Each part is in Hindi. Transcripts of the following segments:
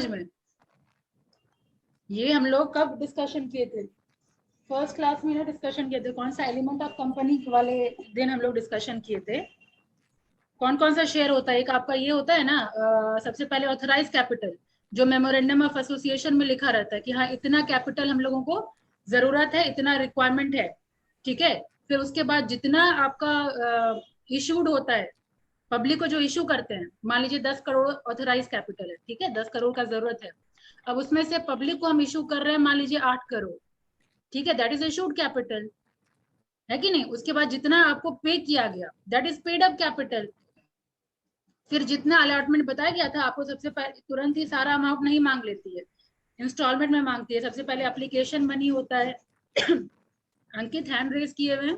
में? ये हम लोग कब डिस्कशन किए थे? फर्स्ट क्लास में डिस्कशन किए थे। कौन सा एलिमेंट ऑफ कंपनी वाले दिन हम लोग डिस्कशन किए थे? कौन कौन सा शेयर होता है? एक आपका ये होता है ना, सबसे पहले ऑथराइज कैपिटल, जो मेमोरेंडम ऑफ एसोसिएशन में लिखा रहता है कि हाँ इतना कैपिटल हम लोगों को जरूरत है, इतना रिक्वायरमेंट है, ठीक है। फिर उसके बाद जितना आपका इशूड होता है, पब्लिक को जो इशू करते हैं, मान लीजिए 10 करोड़ ऑथराइज कैपिटल है, ठीक है, 10 करोड़ का जरूरत है। अब उसमें से पब्लिक को हम इशू कर रहे हैं मान लीजिए 8 करोड़, ठीक है, दैट इज इशूड कैपिटल, है कि नहीं। उसके बाद जितना आपको पे किया गया, that is paid up capital. फिर जितना अलॉटमेंट बताया गया था आपको, सबसे पहले तुरंत ही सारा अमाउंट नहीं मांग लेती है, इंस्टॉलमेंट में मांगती है। सबसे पहले एप्लीकेशन मनी होता है। अंकित हैंड रेज किए हुए,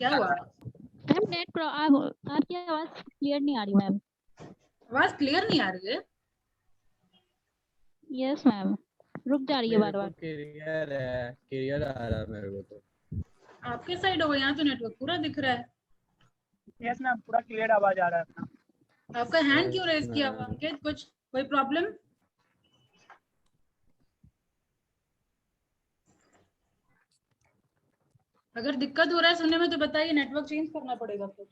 क्या हुआ? मैम नेट आपकी आवाज क्लियर नहीं आ रही मैम। आवाज क्लियर नहीं आ रही है? यस मैम, रुक जा रही है बार बार। क्लियर है, क्लियर आ रहा है मेरे को तो। आपके साइड हो, यहाँ तो नेटवर्क पूरा दिख रहा है। यस मैम, पूरा क्लियर आवाज आ रहा था। आपका हैंड क्यों रेज किया हुआ अंकित? कुछ कोई प्रॉब्लम? अगर दिक्कत हो रहा है सुनने में तो बताइए, नेटवर्क चेंज करना पड़ेगा। फिर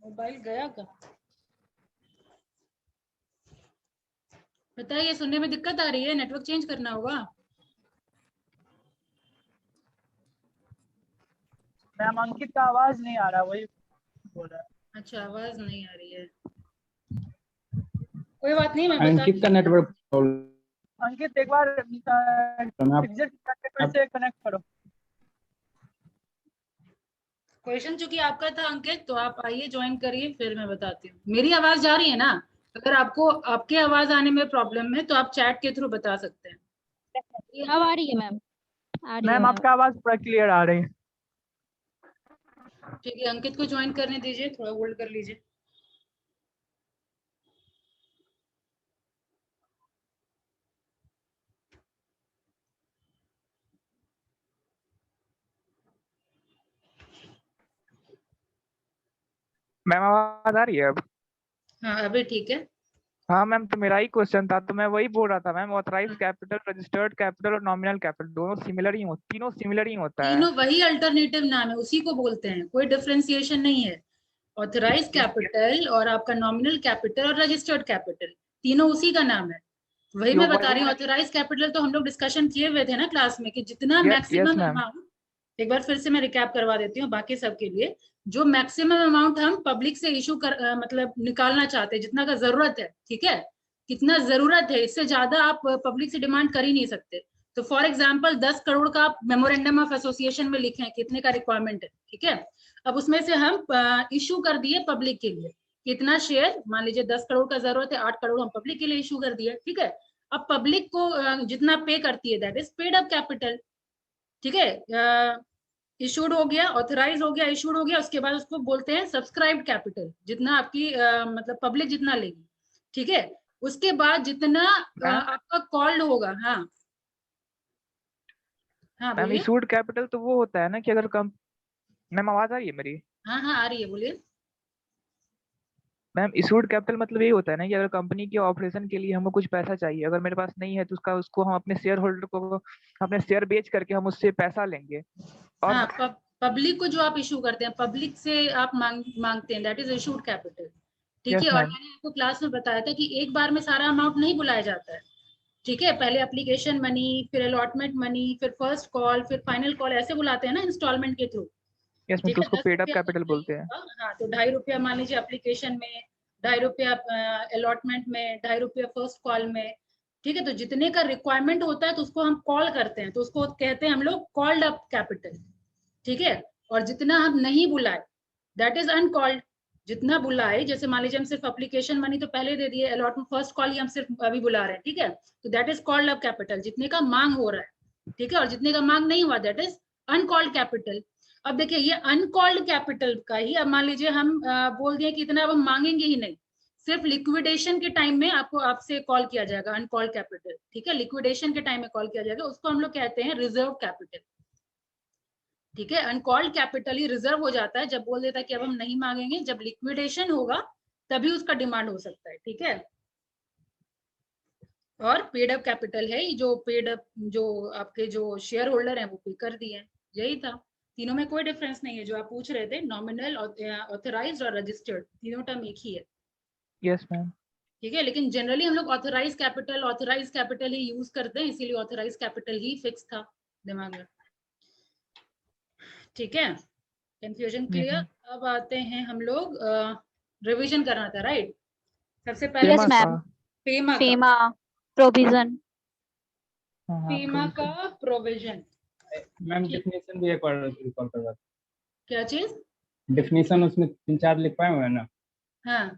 मोबाइल गया क्या? बताइए, सुनने में दिक्कत आ रही है, नेटवर्क चेंज करना होगा। मैम अंकित का आवाज नहीं आ रहा, वही बोल रहा है। अच्छा, आवाज नहीं आ रही है, कोई बात नहीं, मैं बता अंकित का नेटवर्क अंकित एक बार से कनेक्ट करो। क्वेश्चन चूंकि आपका था अंकित, तो आप आइए ज्वाइन करिए, फिर मैं बताती हूँ। मेरी आवाज जा रही है ना? अगर आपको आपके आवाज आने में प्रॉब्लम है तो आप चैट के थ्रू बता सकते हैं। अब आ रही है मैम, आ रही है मैम आपका आवाज पूरा क्लियर आ रही है। ठीक है, अंकित को ज्वाइन करने दीजिए, थोड़ा होल्ड कर लीजिए। मैम आवाज आ रही है अब? हाँ अभी ठीक है। हाँ मैम, तो मेरा ही क्वेश्चन था, तो मैं वही बोल रहा था ma'am, authorise capital, registered capital और नॉमिनल कैपिटल दोनों सिमिलर ही होता, तीनों सिमिलर ही होता है। तीनों वही अल्टरनेटिव नाम है, उसी को बोलते हैं, कोई डिफरेंशिएशन नहीं है। ऑथराइज कैपिटल और आपका नॉमिनल कैपिटल और रजिस्टर्ड कैपिटल, तीनों उसी का नाम है। वही मैं बता रही हूँ, ऑथराइज कैपिटल तो हम लोग डिस्कशन किए हुए थे ना क्लास में, कि जितना मैक्सिमम अमाउंट, एक बार फिर से मैं रिकैप करवा देती हूँ बाकी सबके लिए। जो मैक्सिमम अमाउंट हम पब्लिक से इशू कर मतलब निकालना चाहते हैं, जितना का जरूरत है, ठीक है, कितना जरूरत है, इससे ज्यादा आप पब्लिक से डिमांड कर ही नहीं सकते। तो फॉर एग्जाम्पल 10 करोड़ का आप मेमोरेंडम ऑफ एसोसिएशन में लिखे हैं कितने का रिक्वायरमेंट है, ठीक है। अब उसमें से हम इशू कर दिए पब्लिक के लिए कितना शेयर, मान लीजिए 10 करोड़ का जरूरत है, 8 करोड़ हम पब्लिक के लिए इशू कर दिए, ठीक है। अब पब्लिक को जितना पे करती है, that is paid up capital, ठीक है। इशूड हो गया, ऑथराइज हो गया, इशूड हो गया, उसके बाद उसको बोलते हैं सब्सक्राइब्ड कैपिटल, जितना आपकी मतलब पब्लिक जितना लेगी, ठीक है। उसके बाद जितना आपका कॉल्ड होगा। हाँ हाँ मैम बोलिए। इशूड कैपिटल तो वो होता है ना कि अगर कम, मैम आवाज आ रही है मेरी? हाँ हाँ आ रही है, बोलिए। मैम इशूड कैपिटल मतलब ये होता है ना कि अगर कंपनी के ऑपरेशन के लिए हमको कुछ पैसा चाहिए, अगर मेरे पास नहीं है तो उसको हम अपने शेयर होल्डर को अपने शेयर बेच करके हम उससे पैसा लेंगे। और हाँ, पब्लिक को जो आप इशू करते हैं, पब्लिक से आप मांगते हैं, दैट इज इशूड कैपिटल, ठीक है। और मैंने आपको क्लास में बताया था कि एक बार में सारा अमाउंट नहीं बुलाया जाता है, ठीक है। पहले एप्लीकेशन मनी, फिर अलॉटमेंट मनी, फिर फर्स्ट कॉल, फिर फाइनल कॉल, ऐसे बुलाते हैं ना इंस्टॉलमेंट के थ्रू, ठीक है। उसको पेड अप कैपिटल बोलते हैं। हाँ, तो 2.5 रुपया मान लीजिए एप्लीकेशन में, 2.5 रुपया अलॉटमेंट में, 2.5 रुपया फर्स्ट कॉल में, ठीक है। तो जितने का रिक्वायरमेंट होता है तो उसको हम कॉल करते हैं, तो उसको कहते हैं हम लोग कॉल्ड अप कैपिटल, ठीक है। और जितना हम नहीं बुलाए, दैट इज अनकॉल्ड। जितना बुलाए, जैसे मान लीजिए हम सिर्फ एप्लीकेशन मनी तो पहले दे दिए, अलॉटमेंट फर्स्ट कॉल ही हम सिर्फ अभी बुला रहे हैं, ठीक है। तो that is called up capital, जितने का मांग हो रहा है, ठीक है। और जितने का मांग नहीं हुआ, दैट इज अनकॉल्ड कैपिटल। अब देखिए, ये अनकॉल्ड कैपिटल का ही, अब मान लीजिए हम बोल दिए कि इतना अब हम मांगेंगे ही नहीं, सिर्फ लिक्विडेशन के टाइम में आपको आपसे कॉल किया जाएगा अनकॉल्ड कैपिटल, ठीक है। लिक्विडेशन के टाइम में कॉल किया जाएगा, उसको हम लोग कहते हैं रिजर्व कैपिटल, ठीक है। अनकॉल्ड कैपिटल ही रिजर्व हो जाता है जब बोल देता है कि अब हम नहीं मांगेंगे, जब लिक्विडेशन होगा तभी उसका डिमांड हो सकता है, ठीक है। और पेड अप कैपिटल है, जो पेड अप जो आपके जो शेयर होल्डर हैं वो पे कर दिए हैं, यही था। तीनों में कोई डिफरेंस नहीं है। जो आप पूछ रहे थे नॉमिनल, ऑथराइज्ड और रजिस्टर्ड, तीनों टर्म एक ही है। Yes ma'am. ठीक है, लेकिन जनरली हम लोग ऑथराइज कैपिटल ही यूज करते हैं, इसीलिए ऑथराइज कैपिटल ही फिक्स था दिमाग में। ठीक है, कंफ्यूजन क्लियर। अब आते हैं हम लोग, रिवीजन करना था, राइट। सबसे पहले Yes, ma'am. फेमा का, FEMA, provision. फेमा का प्रोविजन। मैम ठीक। डेफिनेशन भी एक बार रिकॉल करवा। क्या चीज? डेफिनेशन उसमें 3-4 लिख पाए हुए हैं ना, हाँ,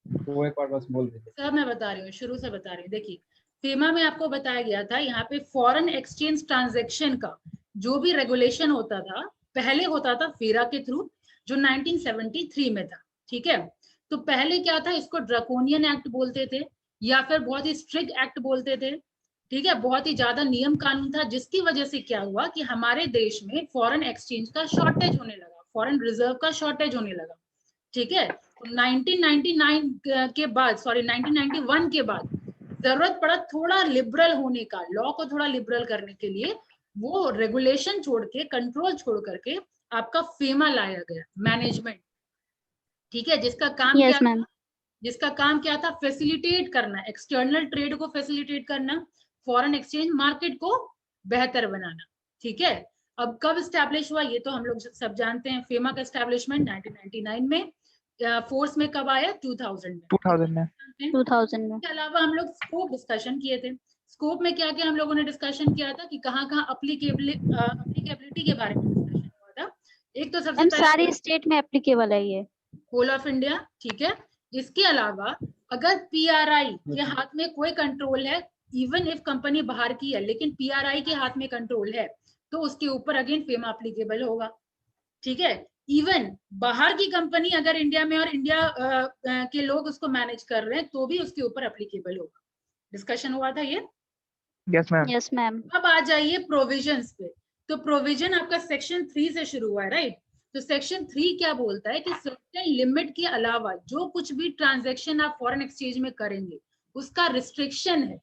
वो एक बार बस बोल दीजिए। सब मैं बता रही हूँ, शुरू से बता रही हूँ। देखिए, फेमा में आपको बताया गया था, यहाँ पे फॉरेन एक्सचेंज ट्रांजैक्शन का जो भी रेगुलेशन होता था, पहले होता था फेरा के थ्रू, जो 1973 में था। ठीक है, तो पहले क्या था, इसको ड्रैकोनियन एक्ट बोलते थे, या फिर बहुत ही स्ट्रिक्ट एक्ट बोलते थे। ठीक है, बहुत ही ज्यादा नियम कानून था, जिसकी वजह से क्या हुआ कि हमारे देश में फॉरेन एक्सचेंज का शॉर्टेज होने लगा, फॉरेन रिजर्व का शॉर्टेज होने लगा। ठीक है, तो 1999 के बाद, सॉरी 1991 के बाद जरूरत पड़ा थोड़ा लिबरल होने का, लॉ को थोड़ा लिबरल करने के लिए वो रेगुलेशन छोड़ के, कंट्रोल छोड़ करके आपका फेमा लाया गया, मैनेजमेंट। ठीक है, जिसका काम क्या Yes, ma'am. जिसका काम क्या था, फैसिलिटेट करना, एक्सटर्नल ट्रेड को फैसिलिटेट करना, फॉरेन एक्सचेंज मार्केट को बेहतर बनाना। ठीक है, अब कब स्टैब्लिश हुआ ये तो हम लोग सब जानते हैं। फेमा का स्टैब्लिशमेंट 1999 में, फोर्स में कब आया, 2000 में। 2000 में। 2000 में. इसके अलावा हम लोग स्कोप डिस्कशन किए थे। स्कोप में क्या क्या हम लोगों ने डिस्कशन किया था कि कहाँ कहाँ अप्लीकेबिलिटी के बारे में डिस्कशन हुआ था। एक तो सबसे मैम पहले सारी स्टेट में एप्लीकेबल है ये. Whole of India. ठीक है, इसके अलावा अगर पीआरआई के हाथ में कोई कंट्रोल है, इवन इफ कंपनी बाहर की है लेकिन पीआरआई के हाथ में कंट्रोल है, तो उसके ऊपर अगेन फेमा एप्लीकेबल होगा। ठीक है, इवन बाहर की कंपनी अगर इंडिया में और इंडिया के लोग उसको मैनेज कर रहे हैं तो भी उसके ऊपर एप्लीकेबल होगा। डिस्कशन हुआ था ये। Yes ma'am. Yes, ma'am. अब आ जाइए प्रोविजंस पे। तो प्रोविजन आपका सेक्शन 3 से शुरू हुआ है, राइट। तो सेक्शन 3 क्या बोलता है कि सर्टेन लिमिट के अलावा जो कुछ भी ट्रांजैक्शन आप फॉरेन एक्सचेंज में करेंगे उसका रिस्ट्रिक्शन है।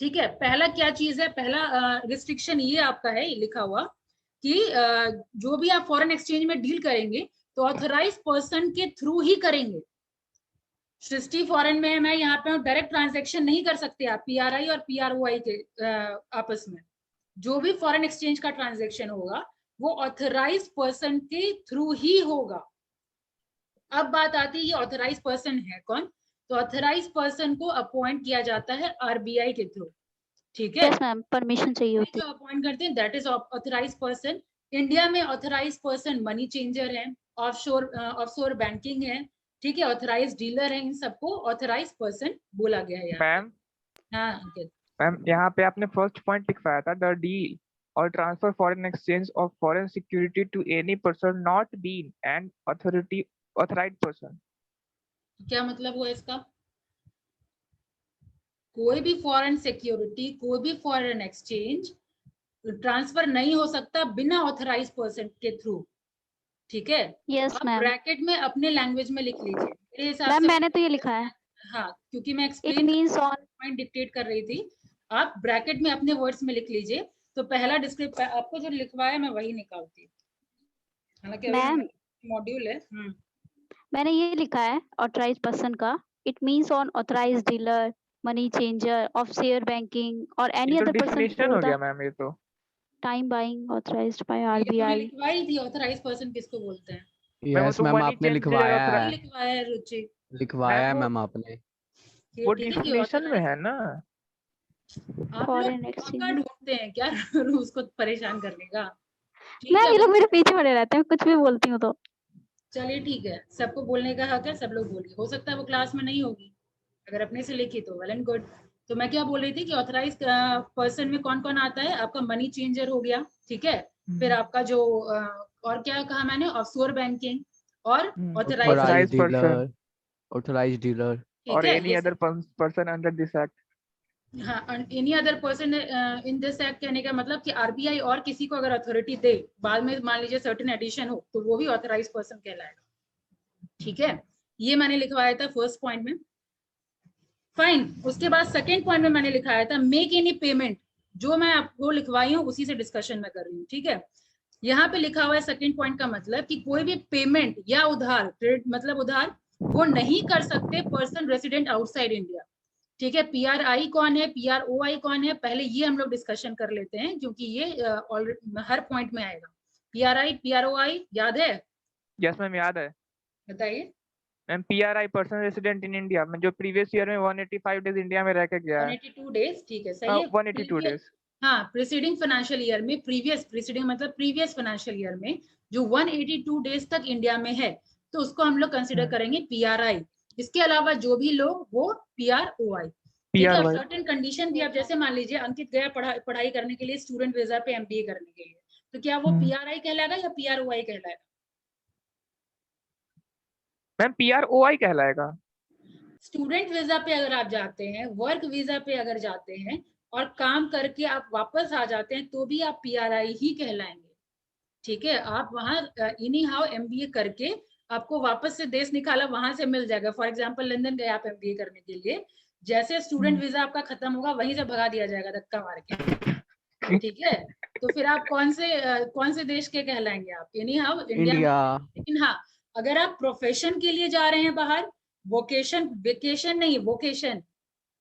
ठीक है, पहला क्या चीज है, पहला रिस्ट्रिक्शन ये आपका है लिखा हुआ कि जो भी आप फॉरेन एक्सचेंज में डील करेंगे तो ऑथराइज पर्सन के थ्रू ही करेंगे। सृष्टि फॉरेन में है, मैं यहाँ पे डायरेक्ट ट्रांजैक्शन नहीं कर सकते आप पीआरआई और पीआरओआई के आपस में। जो भी फॉरेन एक्सचेंज का ट्रांजैक्शन होगा वो ऑथराइज पर्सन के थ्रू ही होगा। अब बात आती है ये ऑथराइज पर्सन है कौन, तो ऑथराइज पर्सन को अपॉइंट किया जाता है आरबीआई के थ्रू। ठीक है, Yes, ma'am. परमिशन चाहिए होती जो अपॉइंट करते हैं that is authorise person. India में ऑथराइज पर्सन मनी चेंजर है, ऑफशोर बैंकिंग है। ठीक है, ऑथराइज डीलर है, इन सबको ऑथराइज पर्सन बोला गया है। मैम हाँ अंकित, मैम यहाँ पे आपने फर्स्ट पॉइंट लिखवाया था, द डील और transfer foreign exchange of foreign security to any person not been an authority authorised person. क्या मतलब हुआ इसका? कोई भी फॉरेन सिक्योरिटी, कोई भी फॉरेन एक्सचेंज ट्रांसफर नहीं हो सकता बिना ऑथराइज पर्सन के थ्रू। ठीक है, Yes, आप ma'am. ब्रैकेट में अपने लैंग्वेज में लिख लीजिए, मेरे हिसाब मैम से। मैंने तो ये लिखा है. हाँ, क्योंकि मैं It explain means on. Point dictate कर रही थी, आप ब्रैकेट में अपने वर्ड्स में लिख लीजिए। तो पहला डिस्क्रिप्ट आपको जो लिखवाया मैं वही निकालती, हालांकि मैम मॉड्यूल है। मैंने ये लिखा है ऑथराइज पर्सन का. It means on authorise dealer, money changer, offshore banking और एनी ये तो अदर पर्सन डिफिनेशन हो फॉर गया द मैम, ये तो टाइम बाइंग ऑथराइज्ड बाय ये तो मैंने आरबीआई. लिखवाई थी, ऑथराइज पर्सन किसको बोलते हैं। मैम वो यस तो मैम, मनी आपने चेंजर लिखवाया ये है, लिखवाया है रुचि, लिखवाया है मैम मैम आपने। ये वो ठीक है कि डिफिनेशन में ऑथराइज। है ना। आप लोग फॉरेन मौका एक्सचेंज. ढूंढते हैं क्या उसको परेशान करने का। ठीक मैम है, ये लोग मेरे पीछे पड़े रहते हैं, कुछ भी बोलती हूँ तो. चलिए ठीक है, सबको बोलने का हक है, सब लोग बोलिए। हो सकता है वो क्लास में नहीं होगी, अगर अपने से लिखी तो वेल एंड गुड। तो मैं क्या बोल रही थी कि ऑथराइज पर्सन में कौन कौन आता है, आपका मनी चेंजर हो गया। ठीक है, फिर आपका जो और क्या कहा मैंने, ऑफशोर बैंकिंग और authorise. Authorise person authorise dealer ठीक और है, एनी ये other person under this act. हाँ, any other person in this act कहने का मतलब कि आरबीआई और किसी को अगर अथॉरिटी दे, बाद में मान लीजिए सर्टेन एडिशन हो, तो वो भी ऑथराइज पर्सन कहलाएगा। ठीक है, ये मैंने लिखवाया था फर्स्ट पॉइंट में। फाइन। उसके बाद सेकेंड पॉइंट में मैंने लिखाया था मेक एनी पेमेंट, जो मैं आपको लिखवाई हूँ उसी से डिस्कशन में कर रही हूँ, ठीक है। यहाँ पे लिखा हुआ है सेकेंड पॉइंट का मतलब कि कोई भी पेमेंट या उधार, क्रेडिट मतलब उधार, वो नहीं कर सकते पर्सन रेसिडेंट आउटसाइड इंडिया, ठीक है। PRI कौन है, PROI कौन है, पहले ये हम लोग डिस्कशन कर लेते हैं क्योंकि ये ऑलरेडी हर पॉइंट में आएगा। PRI PROI याद है? यस मैम, याद है। बताइए। Ma'am PRI person resident in India में जो प्रीवियस ईयर में 185 डेज इंडिया में रह के गया है। 182 डेज, ठीक है, सही है। 182 डेज। हाँ, प्रीसीडिंग फाइनेंशियल ईयर में, प्रीसीडिंग मतलब प्रीवियस फाइनेंशियल ईयर में जो 182 डेज तक इंडिया में है, तो उसको हम लोग कंसिडर करेंगे PRI। इसके अलावा जो भी लोग वो PROI, ठीक है। सर्टेन कंडीशन भी, आप जैसे मान लीजिए अंकित गया पढ़ाई करने के लिए स्टूडेंट वीजा पे MBA करने के लिए, तो क्या वो PRI कहलाएगा या PROI कहलाएगा? मैम PROI कहलाएगा। स्टूडेंट वीजा पे अगर आप जाते हैं, वर्क वीजा पे अगर जाते हैं और काम करके आप वापस आ जाते हैं तो भी आप PRI ही कहलाएंगे, ठीक है। आप वहां इनी हाउ MBA करके आपको वापस से देश निकाला, वहां से मिल जाएगा। फॉर एग्जांपल लंदन गए आप MBA करने के लिए, जैसे स्टूडेंट वीजा आपका खत्म होगा वहीं से भगा दिया जाएगा धक्का मार के, ठीक है। तो फिर आप कौन से देश के कहलाएंगे आप? Any how India. लेकिन हाँ, अगर आप प्रोफेशन के लिए जा रहे हैं बाहर, वोकेशन, वेकेशन नहीं, वोकेशन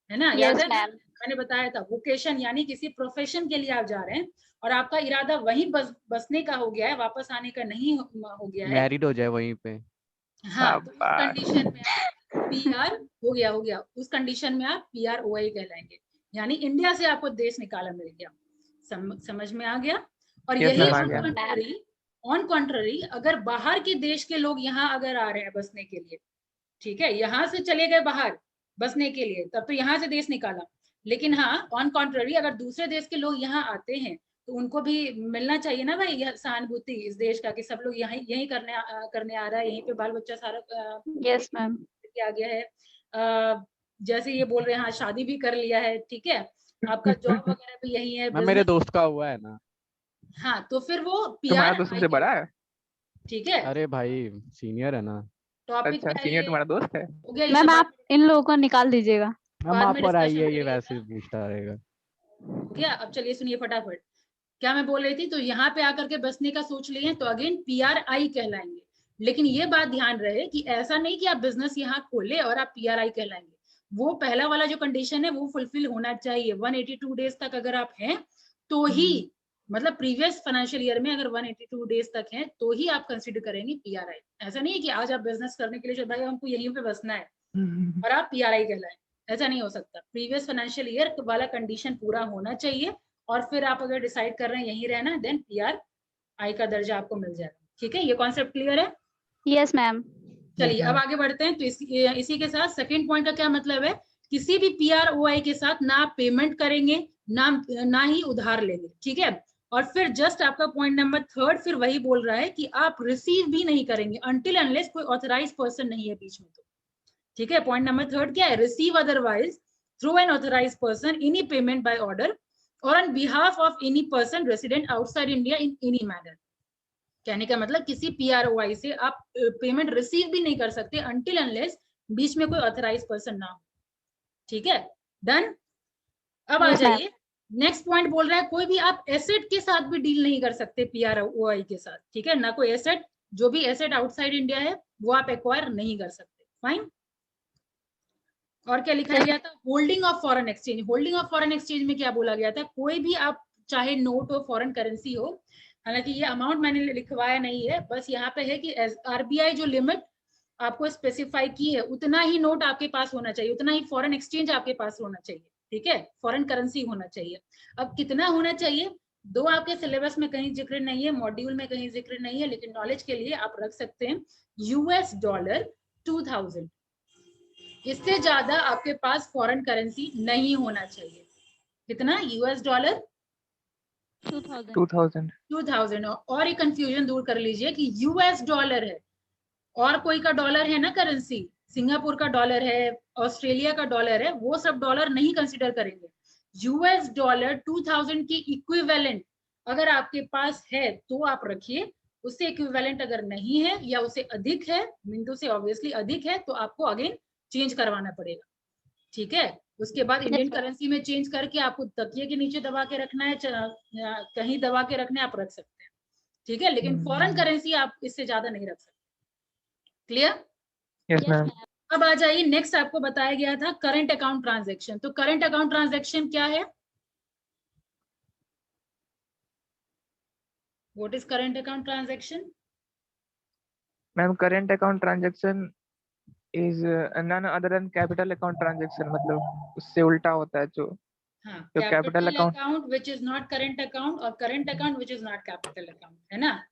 है ना, याद है मैंने बताया था। वोकेशन यानी किसी प्रोफेशन के लिए आप जा रहे हैं और आपका इरादा वहीं बसने का हो गया है, वापस आने का नहीं हो गया है, मैरिड हो जाए वहीं पे। हाँ, तो उस कंडीशन में आप PR हो गया, उस कंडीशन में आप PROI कहलाएंगे, यानी इंडिया से आपको देश निकाला मिल गया। समझ में आ गया? और यही ऑन कॉन्ट्ररी अगर बाहर के देश के लोग यहाँ अगर आ रहे हैं बसने के लिए, ठीक है, यहाँ से चले गए बाहर बसने के लिए, तब तो यहाँ से देश निकाला। लेकिन हाँ, ऑन कॉन्ट्ररी अगर दूसरे देश के लोग यहाँ आते हैं तो उनको भी मिलना चाहिए ना भाई, यह सहानुभूति इस देश का कि सब लोग यही करने आ रहा है, यहीं पे बाल बच्चा सारा यस मैम आ गया है। जैसे ये बोल रहे हैं, हाँ शादी भी कर लिया है, ठीक है, आपका जॉब वगैरह भी यही है, मेरे दोस्त का हुआ है ना। हाँ, तो फिर वो तुम्हारा दोस्त सबसे बड़ा है? ठीक है, अरे भाई सीनियर है ना। टॉपिक अच्छा, सीनियर तुम्हारा दोस्त है? मैम आप इन लोगों को निकाल दीजिएगा। मैम आप पर आइए, ये वैसे पूछता रहेगा। क्या? अब चलिए सुनिए फटाफट, क्या मैं बोल रही थी। तो यहाँ पे आकर के बसने का सोच लिए तो अगेन PRI कहलाएंगे। लेकिन ये बात ध्यान रहे कि ऐसा नहीं कि आप बिजनेस यहाँ खोले और आप PRI कहलाएंगे। वो पहला वाला जो कंडीशन है वो फुलफिल होना चाहिए। 182 डेज तक अगर आप हैं तो ही, मतलब प्रीवियस फाइनेंशियल ईयर में अगर 182 डेज तक हैं तो ही आप कंसिडर करेंगे PRI। ऐसा नहीं है कि आज आप बिजनेस करने के लिए भाई हमको यहीं पे बसना है और आप PRI कहलाएं, ऐसा नहीं हो सकता। प्रीवियस फाइनेंशियल ईयर वाला कंडीशन पूरा होना चाहिए और फिर आप अगर डिसाइड कर रहे हैं यहीं रहना, देन PRI का दर्जा आपको मिल जाएगा, ठीक है। ये कॉन्सेप्ट क्लियर है? Yes ma'am. चलिए अब आगे बढ़ते हैं। तो इसी के साथ सेकंड पॉइंट का क्या मतलब है, किसी भी PROI के साथ ना आप पेमेंट करेंगे ना ही उधार लेंगे, ठीक है। और फिर जस्ट आपका पॉइंट नंबर थर्ड फिर वही बोल रहा है कि आप रिसीव भी नहीं करेंगे अनटिल अनलेस कोई ऑथराइज पर्सन नहीं है बीच में, तो ठीक है। पॉइंट नंबर थर्ड क्या है, receive otherwise through an authorise person any payment by order और on behalf of any person resident outside India in any manner. कहने का मतलब किसी PROI से आप पेमेंट रिसीव भी नहीं कर सकते अनटिल अनलेस बीच में कोई ऑथराइज पर्सन ना हो, ठीक है। डन। अब आ जाइए नेक्स्ट पॉइंट बोल रहा है कोई भी आप एसेट के साथ भी डील नहीं कर सकते PROI के साथ, ठीक है ना। कोई एसेट, जो भी एसेट आउटसाइड इंडिया है वो आप एक्वायर नहीं कर सकते। फाइन। और क्या लिखा गया था, holding of foreign exchange. Holding of foreign exchange में क्या बोला गया था, कोई भी आप चाहे नोट हो, फॉरेन करेंसी हो, हालांकि ये अमाउंट मैंने लिखवाया नहीं है, बस यहाँ पे है कि RBI जो लिमिट आपको स्पेसिफाई की है उतना ही नोट आपके पास होना चाहिए, उतना ही फॉरेन एक्सचेंज आपके पास होना चाहिए, ठीक है, फॉरेन करेंसी होना चाहिए। अब कितना होना चाहिए, दो आपके सिलेबस में कहीं जिक्र नहीं है, मॉड्यूल में कहीं जिक्र नहीं है, लेकिन नॉलेज के लिए आप रख सकते हैं $, 2000। इससे ज्यादा आपके पास फॉरेन करेंसी नहीं होना चाहिए। कितना? $, 2000। और एक कंफ्यूजन दूर कर लीजिए कि $, है और कोई का डॉलर है ना करेंसी, सिंगापुर का डॉलर है, ऑस्ट्रेलिया का डॉलर है, वो सब डॉलर नहीं कंसिडर करेंगे। $, 2000 की इक्विवेलेंट अगर आपके पास है तो आप रखिए, उससे इक्विवेलेंट अगर नहीं है या उससे अधिक है, मिनटों से ऑब्वियसली अधिक है, तो आपको अगेन चेंज करवाना पड़ेगा, ठीक है। उसके बाद इंडियन ma'am. करेंसी में चेंज करके आपको तकिए के नीचे दबा के रखना है, या कहीं दबा के रखना है, आप रख सकते हैं, ठीक है। लेकिन फॉरेन करेंसी आप इससे ज्यादा नहीं रख सकते। Clear? Yes Yes, ma'am. ma'am. अब आ जाइए, नेक्स्ट आपको बताया गया था करंट अकाउंट ट्रांजैक्शन। तो करंट अकाउंट ट्रांजैक्शन क्या है? What is current account transaction? Ma'am current account transaction is none other than capital account transaction, मतलब उससे उल्टा होता है जो हाँ, capital capital account. Account which is not current account, और current account which is not capital account, है ना।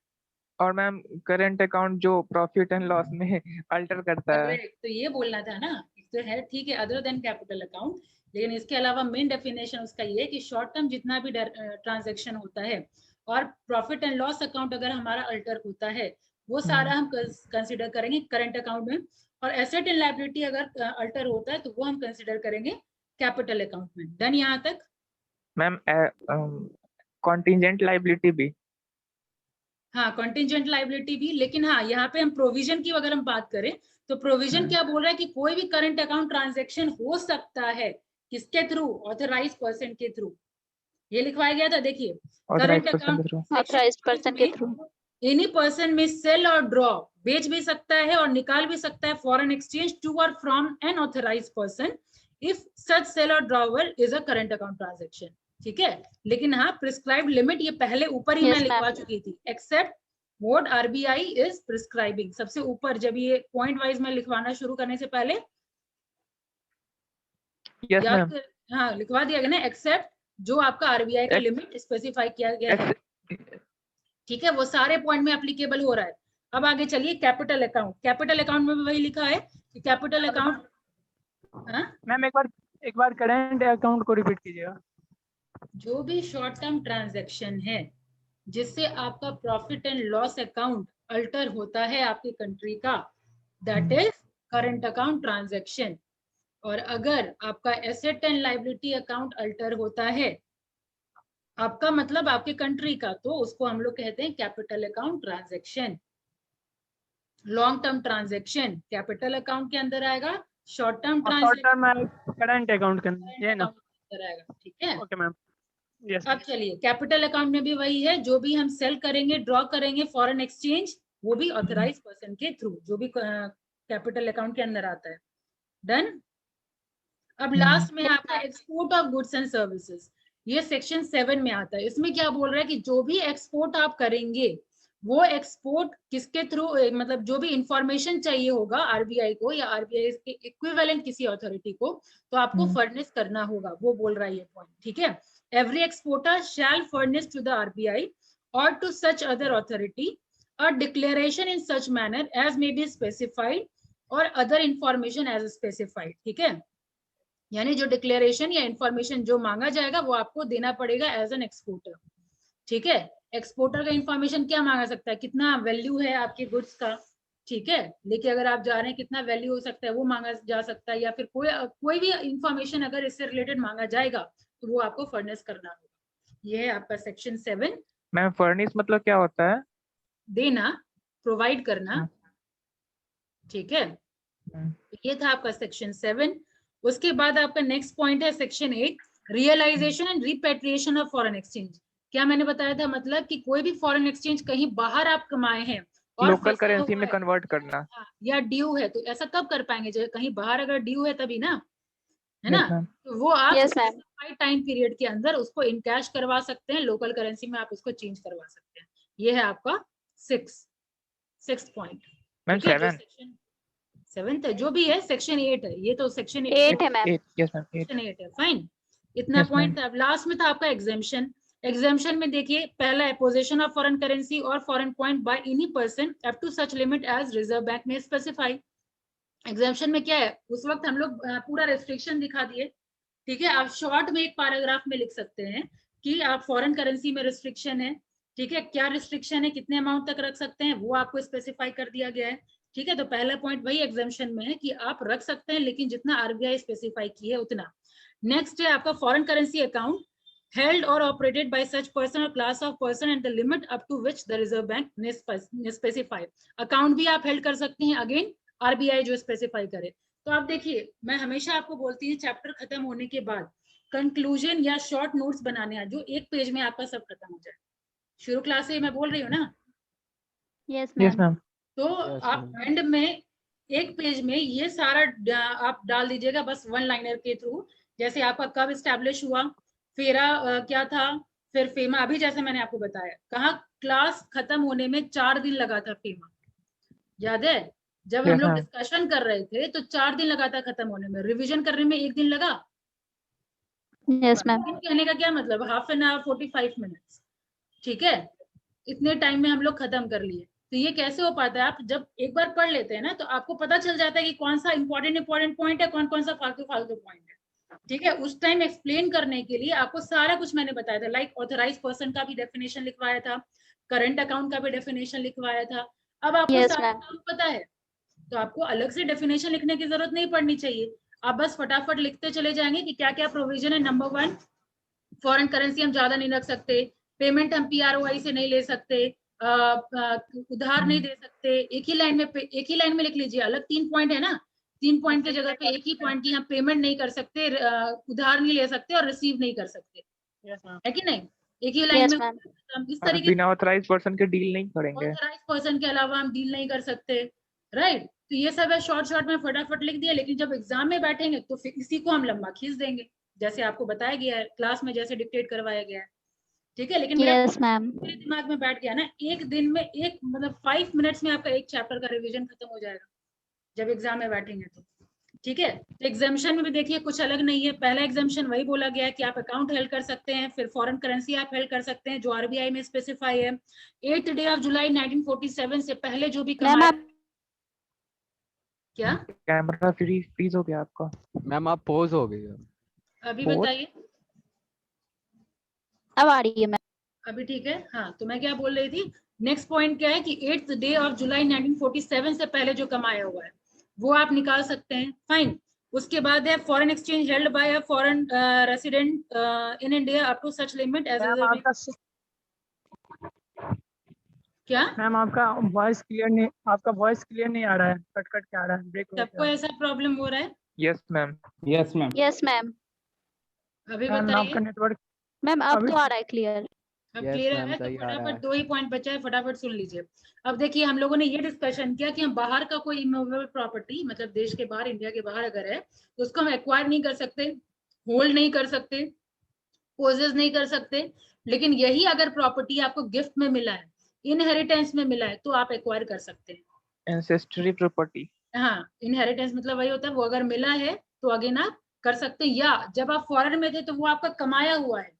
और मैम करेंट अकाउंट जो प्रॉफिट एंड लॉस में अल्टर करता है। करेक्ट, तो ये बोलना था ना, तो है ठीक है, अदर देन कैपिटल अकाउंट। लेकिन इसके अलावा मेन डेफिनेशन उसका ये है कि शॉर्ट टर्म जितना भी ट्रांजैक्शन होता है और प्रॉफिट एंड लॉस अकाउंट अगर हमारा अल्टर होता है, वो सारा हम कंसिडर करेंगे करंट अकाउंट में। और एसेट एंड लायबिलिटी अगर अल्टर होता है तो वो हम कंसिडर करेंगे कैपिटल अकाउंट में। डन यहाँ तक? मैम कॉन्टिजेंट लाइबिलिटी भी। हाँ, कॉन्टिजेंट लायबिलिटी भी, लेकिन हाँ यहाँ पे हम प्रोविजन की अगर हम बात करें तो प्रोविजन क्या बोल रहा है कि कोई भी करंट अकाउंट ट्रांजैक्शन हो सकता है, किसके थ्रू? ऑथराइज्ड पर्सन के थ्रू। ये लिखवाया गया था, देखिए करंट अकाउंट Authorized person के through. Any person may sell or draw, बेच भी सकता है और निकाल भी सकता है foreign exchange to or from an authorized person if such sale or drawal is a current account transaction, ठीक है। लेकिन हाँ, प्रिस्क्राइब्ड लिमिट ये पहले ऊपर ही Yes, मैं लिखवा ma'am. चुकी थी, except what RBI is prescribing. सबसे ऊपर जब ये पॉइंट वाइज में लिखवाना शुरू करने से पहले यस याद मैम। कर, हाँ लिखवा दिया गया ना, एक्सेप्ट जो आपका आरबीआई का लिमिट स्पेसिफाई किया गया है, ठीक है, वो सारे पॉइंट में एप्लीकेबल हो रहा है। अब आगे चलिए, कैपिटल अकाउंट। कैपिटल अकाउंट में भी वही लिखा है कि कैपिटल अकाउंट, मैम एक बार करंट अकाउंट को रिपीट कीजिएगा। जो भी शॉर्ट टर्म ट्रांजैक्शन है जिससे आपका profit and loss account alter होता है आपकी कंट्री का, that is current account transaction. और अगर आपका asset and liability account alter होता है, आपका मतलब आपके कंट्री का, तो उसको हम लोग कहते हैं capital account transaction. Long term transaction capital account के अंदर आएगा, short term short transaction term current account के अंदर, ये ना? अंदर आएगा, ठीक है। Okay ma'am. यस। अब चलिए, कैपिटल अकाउंट में भी वही है, जो भी हम सेल करेंगे, ड्रॉ करेंगे फॉरेन एक्सचेंज, वो भी ऑथराइज पर्सन के थ्रू, जो भी कैपिटल अकाउंट के अंदर आता है। डन। अब लास्ट में आपका export of goods and services, ये सेक्शन 7 में आता है। इसमें क्या बोल रहा है कि जो भी एक्सपोर्ट आप करेंगे, वो एक्सपोर्ट किसके थ्रू, मतलब जो भी इंफॉर्मेशन चाहिए होगा आरबीआई को या आरबीआई के इक्विवेलेंट किसी अथॉरिटी को, तो आपको फर्निश करना होगा, वो बोल रहा है ये पॉइंट, ठीक है। Every exporter shall furnish to the RBI or to such other authority a declaration in such manner as may be specified or other information as specified, ठीक है। यानी जो डिक्लेरेशन या इंफॉर्मेशन जो मांगा जाएगा वो आपको देना पड़ेगा एज एन एक्सपोर्टर, ठीक है। एक्सपोर्टर का इंफॉर्मेशन क्या मांगा सकता है? कितना वैल्यू है आपके गुड्स का, ठीक है, लेके अगर आप जा रहे हैं कितना वैल्यू हो सकता है वो मांगा जा सकता है, या फिर कोई भी इंफॉर्मेशन अगर इससे रिलेटेड मांगा जाएगा तो वो आपको फर्निश करना होगा। ये है आपका सेक्शन 7। मैम फर्निश मतलब क्या होता है? देना, प्रोवाइड करना, ठीक है। ये था आपका सेक्शन 7। उसके बाद आपका नेक्स्ट पॉइंट है section 8, realisation and repatriation of foreign exchange. क्या मैंने बताया था, मतलब कि कोई भी फॉरेन एक्सचेंज कहीं बाहर आप कमाए हैं और लोकल करेंसी में कन्वर्ट करना, या ड्यू है, तो ऐसा कब कर पाएंगे? जब कहीं बाहर अगर ड्यू है तभी ना, है ना। तो वो आप Yes, ma'am. टाइम पीरियड के अंदर उसको इन कैश करवा सकते हैं, लोकल करेंसी में आप उसको चेंज करवा सकते हैं। ये है आपका 6 पॉइंट। मैम 7th है, जो भी है सेक्शन 8 है, ये तो सेक्शन 8 है मैम। 8। Yes ma'am 8। सेक्शन 8 है, फाइन। इतना Yes, पॉइंट था। अब लास्ट में था आपका एग्जाम्शन। एग्जाम्शन में देखिए, पहला है पोजीशन ऑफ फॉरेन करेंसी और foreign point by any person up to such limit as Reserve Bank में स्पेसिफाई। एग्जाम्शन में क्या है, उस वक्त हम लोग पूरा रेस्ट्रिक्शन दिखा दिए, ठीक है। आप शॉर्ट में एक पैराग्राफ में लिख सकते हैं कि आप फॉरेन करेंसी में रिस्ट्रिक्शन है, ठीक है, क्या रिस्ट्रिक्शन है, कितने अमाउंट तक रख सकते हैं, वो आपको स्पेसिफाई कर दिया गया है, ठीक है। तो पहला पॉइंट वही एग्जाम्शन में है कि आप रख सकते हैं, लेकिन जितना आरबीआई स्पेसिफाई की है उतना। नेक्स्ट है आपका foreign currency account held or operated by such person or class of person and the limit up to which the reserve bank may specify। Account भी आप हेल्ड कर सकते हैं, अगेन आरबीआई जो स्पेसिफाई करे। तो आप देखिए, मैं हमेशा आपको बोलती हूँ चैप्टर खत्म होने के बाद कंक्लूजन या शॉर्ट नोट्स बनाने हैं, जो एक पेज में आपका सब खत्म हो जाए। शुरू क्लास से मैं बोल रही हूँ ना, Yes, यस ma'am. मैम। तो Yes, आप ma'am. एंड में एक पेज में ये सारा आप डाल दीजिएगा बस वन लाइनर के थ्रू। जैसे आपका कब स्टैब्लिश हुआ, फेरा क्या था, फिर फेमा अभी जैसे मैंने आपको बताया, कहा क्लास खत्म होने में 4 दिन लगा था फेमा, याद है? जब हम Yes, लोग ma'am. डिस्कशन कर रहे थे तो 4 दिन लगा था खत्म होने में, रिवीजन करने में 1 दिन लगा। Yes, ma'am. कहने का क्या मतलब, हाफ एन आवर 45 मिनट्स, ठीक है, इतने टाइम में हम लोग खत्म कर लिए। तो ये कैसे हो पाता है, आप जब एक बार पढ़ लेते हैं ना तो आपको पता चल जाता है कि कौन सा इंपॉर्टेंट पॉइंट है, कौन कौन सा फालतू पॉइंट है, ठीक है। उस टाइम एक्सप्लेन करने के लिए आपको सारा कुछ मैंने बताया था, लाइक ऑथराइज पर्सन का भी डेफिनेशन लिखवाया था, करंट अकाउंट का भी डेफिनेशन लिखवाया था। अब आपको Yes, सारा ma'am. काम पता है तो आपको अलग से डेफिनेशन लिखने की जरूरत नहीं पड़नी चाहिए। आप बस फटाफट लिखते चले जाएंगे कि क्या क्या प्रोविजन है। नंबर 1, फॉरेन करेंसी हम ज्यादा नहीं रख सकते, पेमेंट हम PROI से नहीं ले सकते, उधार नहीं दे सकते। एक ही लाइन में लिख लीजिए, अलग 3 पॉइंट है ना, 3 पॉइंट की जगह पे एक ही पॉइंट की हम पेमेंट नहीं कर सकते, उधार नहीं ले सकते और रिसीव नहीं कर सकते, है कि नहीं? एक ही लाइन Yes, में ma'am. हम इस और तरीके बिना ऑथराइज पर्सन के डील नहीं करेंगे। ऑथराइज पर्सन के अलावा हम डील नहीं कर सकते, राइट? तो ये सब है शॉर्ट में फटाफट लिख दिया, लेकिन जब एग्जाम में बैठेंगे तो फिर इसी को हम लंबा खींच देंगे, जैसे आपको बताया गया है क्लास में, जैसे डिक्टेट करवाया गया है, ठीक है। लेकिन Yes, ma'am. मेरे दिमाग में बैठ गया ना, एक दिन में एक मतलब 5 मिनट्स में आपका एक चैप्टर का रिवीजन खत्म हो जाएगा जब एग्जाम में बैठेंगे तो, ठीक है। तो एग्जामिशन में भी देखिए कुछ अलग नहीं है। पहला एग्जामिशन वही बोला गया है कि आप अकाउंट हेल्ड कर सकते हैं, फिर फॉरेन करेंसी आप हेल्ड कर सकते हैं जो RBI में स्पेसिफाई है। 8th डे ऑफ जुलाई 1947 से पहले जो भी Ma'am, कमाया, आप क्या कैमरा फ्रीज हो गया आपका। मैम आप पोज हो गई हो। अभी Fourth? बताइए, अब आ रही है मैम। अभी ठीक है? हाँ, तो मैं क्या बोल रही थी, नेक्स्ट पॉइंट क्या है कि 8th डे ऑफ जुलाई 1947 से पहले जो कमाया हुआ है वो आप निकाल सकते हैं, फाइन। उसके बाद है foreign exchange held by a foreign resident in India up to such limit as ma'am आपका क्या मैम आपका वॉइस क्लियर नहीं आ रहा है, कट कट के आ रहा है, ब्रेक हो सबको गया। ऐसा प्रॉब्लम हो रहा है? Yes ma'am. Yes ma'am. Yes, ma'am. अभी मैम बताइए, आपका नेटवर्क मैम अब अभी तो आ रहा है क्लियर। अब Yes, क्लियर ma'am, है? तो सही आ रहा फटाफट है। 2 ही पॉइंट बचा है, फटाफट सुन लीजिए। अब देखिए, हम लोगों ने ये डिस्कशन किया कि हम बाहर का कोई इमूवेबल प्रॉपर्टी, मतलब देश के बाहर, इंडिया के बाहर अगर है तो उसको हम एक्वायर नहीं कर सकते, होल्ड नहीं कर सकते, पोजेस नहीं कर सकते। लेकिन यही अगर प्रॉपर्टी आपको गिफ्ट में मिला है, इनहेरिटेंस में मिला है, तो आप एक्वायर कर सकते हैं। Ancestry property. हाँ, इनहेरिटेंस मतलब वही होता है, वो अगर मिला है तो अगेन आप कर सकते हैं, या जब आप फॉरेन में थे तो वो आपका कमाया हुआ है,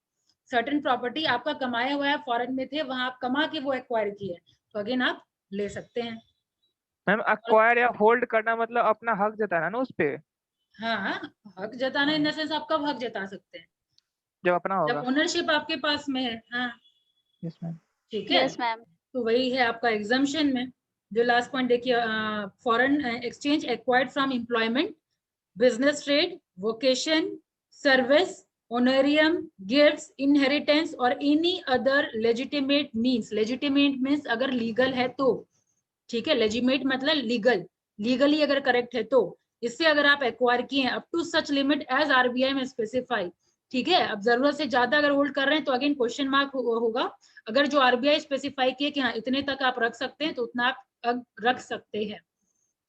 सर्टेन प्रॉपर्टी आपका कमाया हुआ है, फॉरेन में थे वहां आप कमा के वो एक्वायर किए, तो अगेन आप ले सकते हैं। मैम अक्वायर या होल्ड करना मतलब अपना हक जताना ना उस पे, हाँ, हक जताना इन द सेंस आप कब हक जता सकते हैं? जब अपना जब होगा। ओनरशिप आपके पास में है। हाँ, यस मैम। ठीक है। Yes, ma'am. तो वही है आपका एग्जाम्शन में जो लास्ट पॉइंट देखिए, foreign exchange acquired from employment, business, trade, vocation, service, honorarium, gifts, inheritance or any other legitimate means. Legitimate means अगर लीगल है तो, ठीक है, लेजिटिमेट मतलब लीगल, लीगली अगर करेक्ट है तो, इससे अगर आप एक्वायर किए हैं up to such limit as RBI में स्पेसिफाई, ठीक है। अब जरूरत से ज्यादा अगर होल्ड कर रहे हैं तो अगेन क्वेश्चन मार्क होगा। अगर जो RBI स्पेसिफाई किए कि हाँ इतने तक आप रख सकते हैं तो उतना आप रख सकते हैं,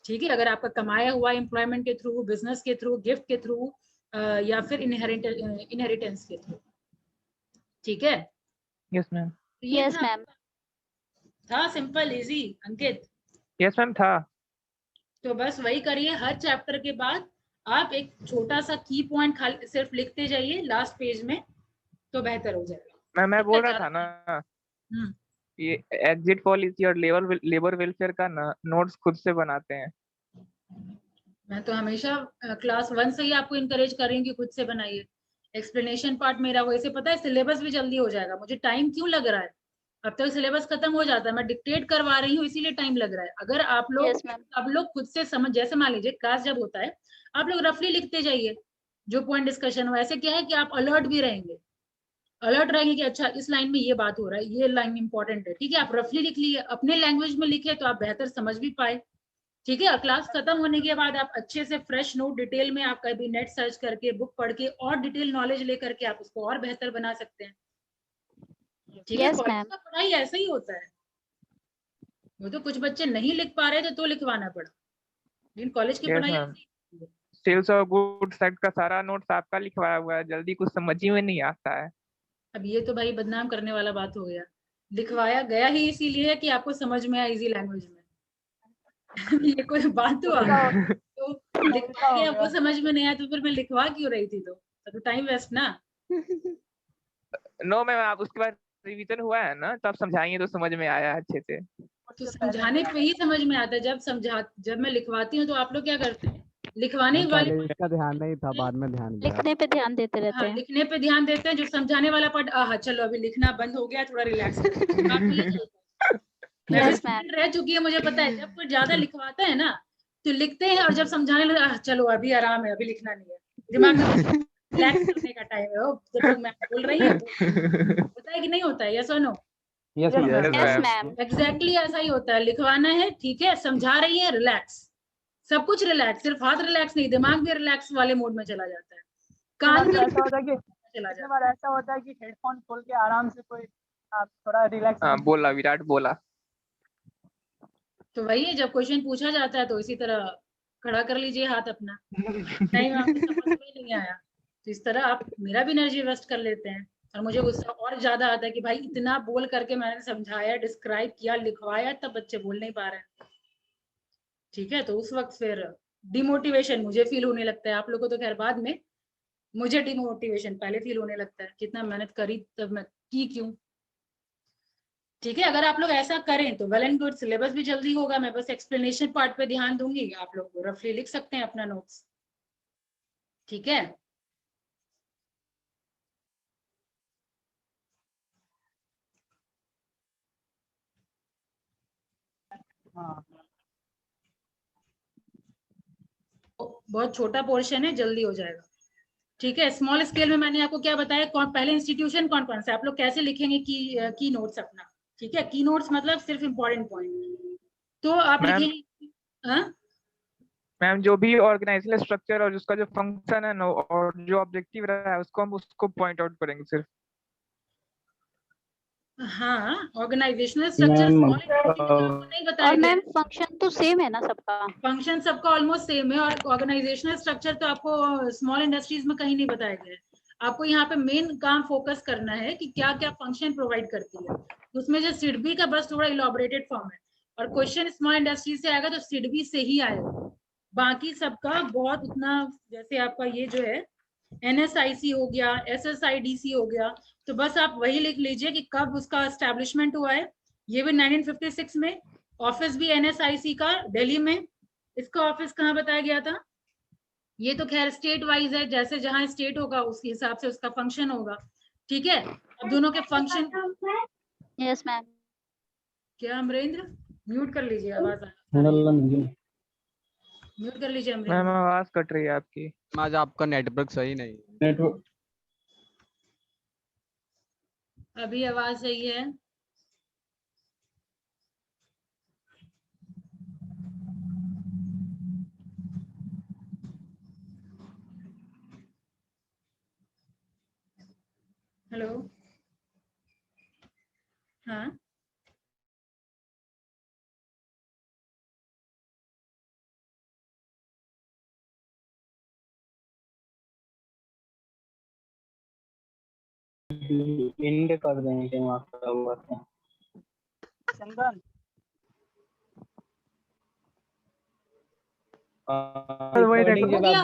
ठीक है। अगर आपका कमाया हुआ एम्प्लॉयमेंट के थ्रू, बिजनेस के थ्रू, गिफ्ट के थ्रू या फिर इनहेरिटेंस के थ्रू, ठीक है। Yes ma'am. तो ये Yes, ma'am. था सिंपल इजी अंकित। यस मैम था। तो बस वही करिए, हर चैप्टर के बाद आप एक छोटा सा की पॉइंट खाली सिर्फ लिखते जाइए लास्ट पेज में, तो बेहतर हो जाएगा। मैं ठीक बोल है, रहा था ना, हम्म, ये एग्जिट पॉलिसी और लेबर वेलफेयर का ना नोट्स खुद से बनाते हैं। मैं तो हमेशा क्लास 1 से ही आपको इनकरेज कर रही हूँ कि खुद से बनाइए। एक्सप्लेनेशन पार्ट मेरा वैसे पता है, सिलेबस भी जल्दी हो जाएगा। मुझे टाइम क्यों लग रहा है, अब तक सिलेबस खत्म हो जाता है, मैं डिक्टेट करवा रही हूँ इसीलिए टाइम लग रहा है। अगर आप लोग Yes, ma'am. सब लोग खुद से समझ, जैसे मान लीजिए क्लास जब होता है आप लोग रफली लिखते जाइए जो पॉइंट डिस्कशन हो, ऐसे क्या है कि आप अलर्ट भी रहेंगे, अलर्ट रहेंगे कि अच्छा इस लाइन में ये बात हो रहा है, ये लाइन इंपॉर्टेंट है, ठीक है। आप रफली लिख लिए, अपने लैंग्वेज में लिखे तो आप बेहतर समझ भी पाए, ठीक है, क्लास खत्म होने के बाद आप अच्छे से फ्रेश नोट डिटेल में आप कभी नेट सर्च करके बुक पढ़ के और डिटेल नॉलेज लेकर के आप उसको और बेहतर बना सकते हैं। ठीक है, Yes, कॉलेज ma'am. का पढ़ाई ऐसा ही होता है। वो तो कुछ बच्चे नहीं लिख पा रहे थे तो लिखवाना पड़ा, लेकिन कॉलेज की यस पढ़ाई मैम, ऐसी होती है। सेल्स और गुड्स सेक्टर का सारा नोट्स आपका लिखवाया हुआ है, जल्दी कुछ समझ ही में नहीं आता है। अब ये तो भाई बदनाम करने वाला बात हो गया, लिखवाया गया ही इसीलिए है कि आपको समझ में आए इजी लैंग्वेज में। ये कोई बात तो तो लिखवाया गया वो समझ में नहीं आया तो फिर मैं लिखवा क्यों रही थी? तो टाइम वेस्ट ना। नो मैम, आप उसके बाद रिवीजन हुआ है ना, तब समझाएंगे तो समझ में आया अच्छे से। तो समझाने पे ही समझ में आता है। जब मैं लिखवाती हूँ तो आप लोग क्या करते हैं, लिखवाने वाले पहले इसका ध्यान नहीं था, बाद में ध्यान दिया। लिखने पे ध्यान देते रहते हाँ हैं। लिखने पे ध्यान देते हैं, जो समझाने वाला पार्ट चलो अभी लिखना बंद हो गया, थोड़ा रिलैक्स दिमाग में ये चलता है। मैं भी Yes, ma'am. स्टूडेंट रह चुकी है, मुझे पता है जब कोई ज्यादा लिखवाता है ना तो लिखते हैं, और जब समझाने लगा चलो अभी आराम है, अभी लिखना नहीं है, दिमाग में रिलैक्स करने का टाइम है, जब तक मैं बोल रही हूँ। होता है कि नहीं होता है? यस और no? Yes, Yes, ma'am. Yes, ma'am. ma'am. Exactly ऐसा ही होता है। लिखवाना है, ठीक है, समझा रही है, रिलैक्स, सब कुछ रिलैक्स, सिर्फ हाथ रिलैक्स नहीं, दिमाग भी रिलैक्स वाले मोड में चला जाता है, कान भी ऐसा होता है कि चला कितनी जाता बार ऐसा होता है कि हेडफोन खोल के आराम से कोई आप थोड़ा रिलैक्स। हाँ बोला, विराट बोला। है। तो वही है, जब क्वेश्चन पूछा जाता है तो इसी तरह खड़ा कर लीजिए हाथ अपना, नहीं आपको समझ में नहीं आया तो इस तरह आप मेरा भी एनर्जी वेस्ट कर लेते हैं, और मुझे गुस्सा और ज्यादा आता है कि भाई इतना बोल करके मैंने समझाया, डिस्क्राइब किया, लिखवाया, तब बच्चे बोल नहीं पा रहे हैं। ठीक है, तो उस वक्त फिर डिमोटिवेशन मुझे फील होने लगता है, आप लोगों को तो खैर बाद में, मुझे डिमोटिवेशन पहले फील होने लगता है, कितना मेहनत करी तब मैं की क्यों। ठीक है, अगर आप लोग ऐसा करें तो वेल एंड गुड, सिलेबस भी जल्दी होगा। मैं बस एक्सप्लेनेशन पार्ट पे ध्यान दूंगी, आप लोग रफली लिख सकते हैं अपना नोट्स। ठीक है, हाँ, बहुत छोटा पोर्शन है, जल्दी हो जाएगा। ठीक है, स्मॉल स्केल में मैंने आपको क्या बताया, पहले इंस्टीट्यूशन कौन कौन से, आप लोग कैसे लिखेंगे की नोट्स अपना। ठीक है, की नोट्स मतलब सिर्फ इम्पोर्टेंट पॉइंट तो आप मैम, लिखेंगे। हाँ मैम जो भी ऑर्गेनाइजेशनल स्ट्रक्चर और उसका जो फंक्शन है ना और जो ऑब्जेक्टिव रहा है उसको हम उसको पॉइंट आउट करेंगे सिर्फ। हाँ, ऑर्गेनाइजेशनल स्ट्रक्चर स्मॉल आपको नहीं बताया और गया। मैम फंक्शन तो सेम है ना सबका? फंक्शन सबका ऑलमोस्ट सेम है, और ऑर्गेनाइजेशनल स्ट्रक्चर तो आपको स्मॉल इंडस्ट्रीज में कहीं नहीं बताया गया है। आपको यहाँ पे मेन काम फोकस करना है कि क्या क्या फंक्शन प्रोवाइड करती है, उसमें जो सिडबी का बस थोड़ा इलॉबरेटेड फॉर्म है, और क्वेश्चन स्मॉल इंडस्ट्री से आएगा तो सिडबी से ही आएगा, बाकी सबका बहुत उतना, जैसे आपका ये जो है NSIC हो गया, SSIDC हो गया, तो बस आप वही लिख लीजिए कि कब उसका एस्टेब्लिशमेंट हुआ है। ये भी 1956 में, ऑफिस भी NSIC का दिल्ली में, इसका ऑफिस कहाँ बताया गया था? ये तो खैर स्टेट वाइज है, जैसे जहां स्टेट होगा उसके हिसाब से उसका फंक्शन होगा। ठीक है, अब दोनों के फंक्शन। Yes ma'am. क्या अमरेंद्र, म्यूट कर लीजिए, आवाज आ रही है। म्यूट कर लीजिए मैम अमरेंद्र। आवाज कट रही है आपकी। आज आपका नेटवर्क सही नहीं है। नेटवर्क अभी आवाज सही है? हेलो, हाँ इंड कर देंगे वहाँ का हुआ था। चंदन वही हो गया,